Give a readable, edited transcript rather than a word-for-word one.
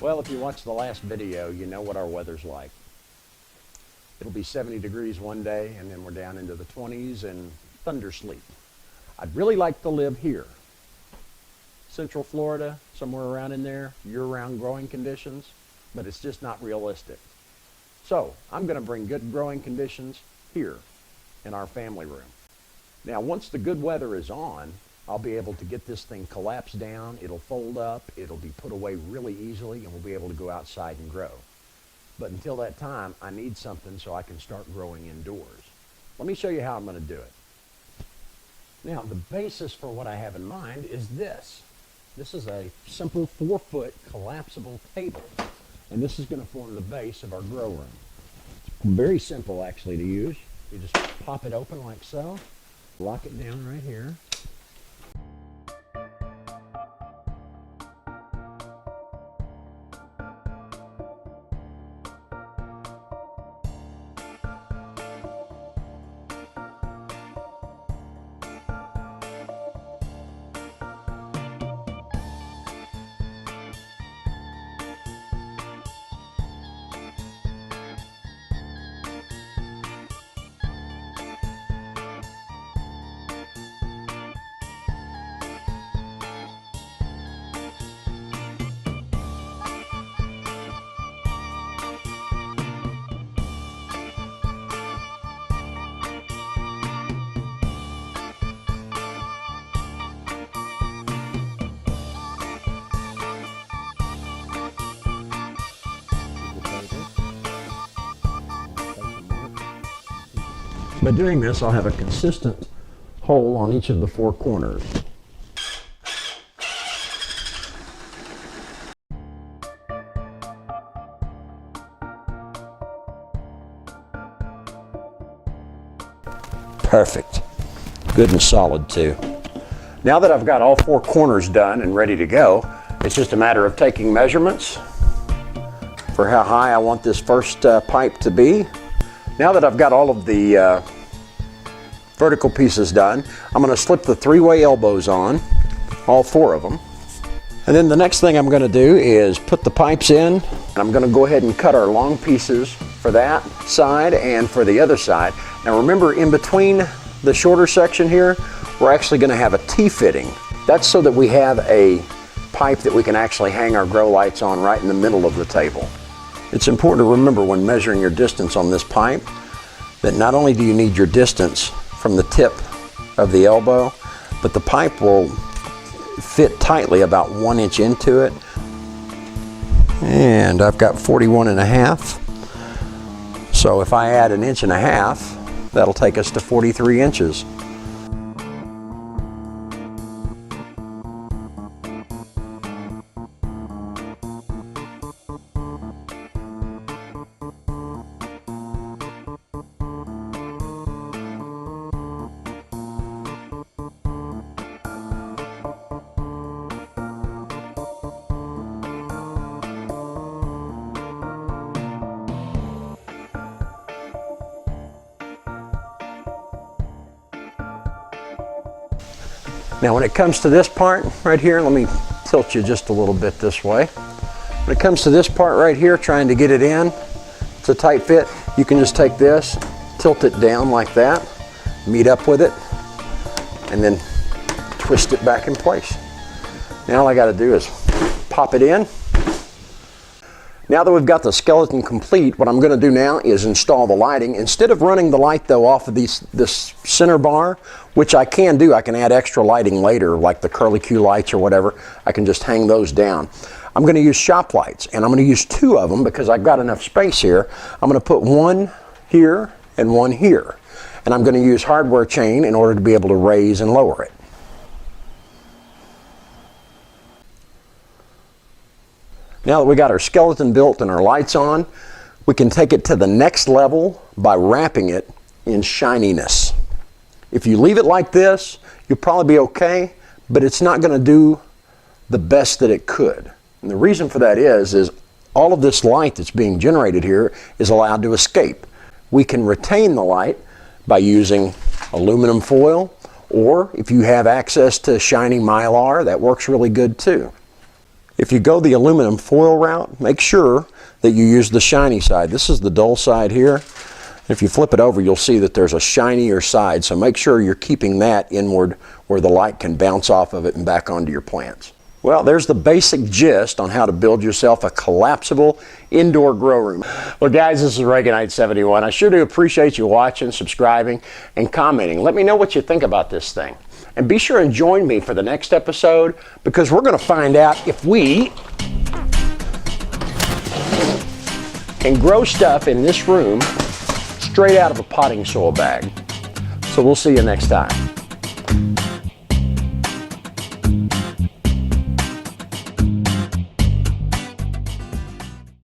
Well, if you watched the last video, you know what our weather's like. It'll be 70 degrees one day, and then we're down into the 20s and thunder sleep. I'd really like to live here. Central Florida, somewhere around in there, year-round growing conditions, but it's just not realistic. So I'm going to bring good growing conditions here in our family room. Now, once the good weather is on, I'll be able to get this thing collapsed down. It'll fold up. It'll be put away really easily, and we'll be able to go outside and grow. But until that time, I need something so I can start growing indoors. Let me show you how I'm going to do it. Now, the basis for what I have in mind is this. This is a simple 4-foot collapsible table, and this is going to form the base of our grow room. It's very simple, actually, to use. You just pop it open like so, lock it down right here. By doing this, I'll have a consistent hole on each of the 4 corners. Perfect. Good and solid too. Now that I've got all 4 corners done and ready to go, it's just a matter of taking measurements for how high I want this first pipe to be. Now that I've got all of the vertical pieces done, I'm going to slip the 3-way elbows on, all 4 of them. And then the next thing I'm going to do is put the pipes in. I'm going to go ahead and cut our long pieces for that side and for the other side. Now remember, in between the shorter section here, we're actually going to have a T-fitting. That's so that we have a pipe that we can actually hang our grow lights on right in the middle of the table. It's important to remember when measuring your distance on this pipe that not only do you need your distance from the tip of the elbow, but the pipe will fit tightly about 1 inch into it. And I've got 41.5. So if I add 1.5 inches, that'll take us to 43 inches. Now when it comes to this part right here, let me tilt you just a little bit this way. When it comes to this part right here, trying to get it in, it's a tight fit, you can just take this, tilt it down like that, meet up with it, and then twist it back in place. Now all I got to do is pop it in. Now that we've got the skeleton complete, what I'm going to do now is install the lighting. Instead of running the light though off of this center bar, which I can do, I can add extra lighting later, like the curlicue lights or whatever, I can just hang those down. I'm going to use shop lights, and I'm going to use 2 of them because I've got enough space here. I'm going to put one here and one here. And I'm going to use hardware chain in order to be able to raise and lower it. Now that we got our skeleton built and our lights on, we can take it to the next level by wrapping it in shininess. If you leave it like this, you'll probably be okay, but it's not going to do the best that it could. And the reason for that is all of this light that's being generated here is allowed to escape. We can retain the light by using aluminum foil, or if you have access to shiny Mylar, that works really good too. If you go the aluminum foil route, make sure that you use the shiny side. This is the dull side here. If you flip it over, you'll see that there's a shinier side, so make sure you're keeping that inward where the light can bounce off of it and back onto your plants. Well, there's the basic gist on how to build yourself a collapsible indoor grow room. Well, guys, this is Reaganite71. I sure do appreciate you watching, subscribing, and commenting. Let me know what you think about this thing. And be sure and join me for the next episode, because we're going to find out if we can grow stuff in this room straight out of a potting soil bag. So we'll see you next time.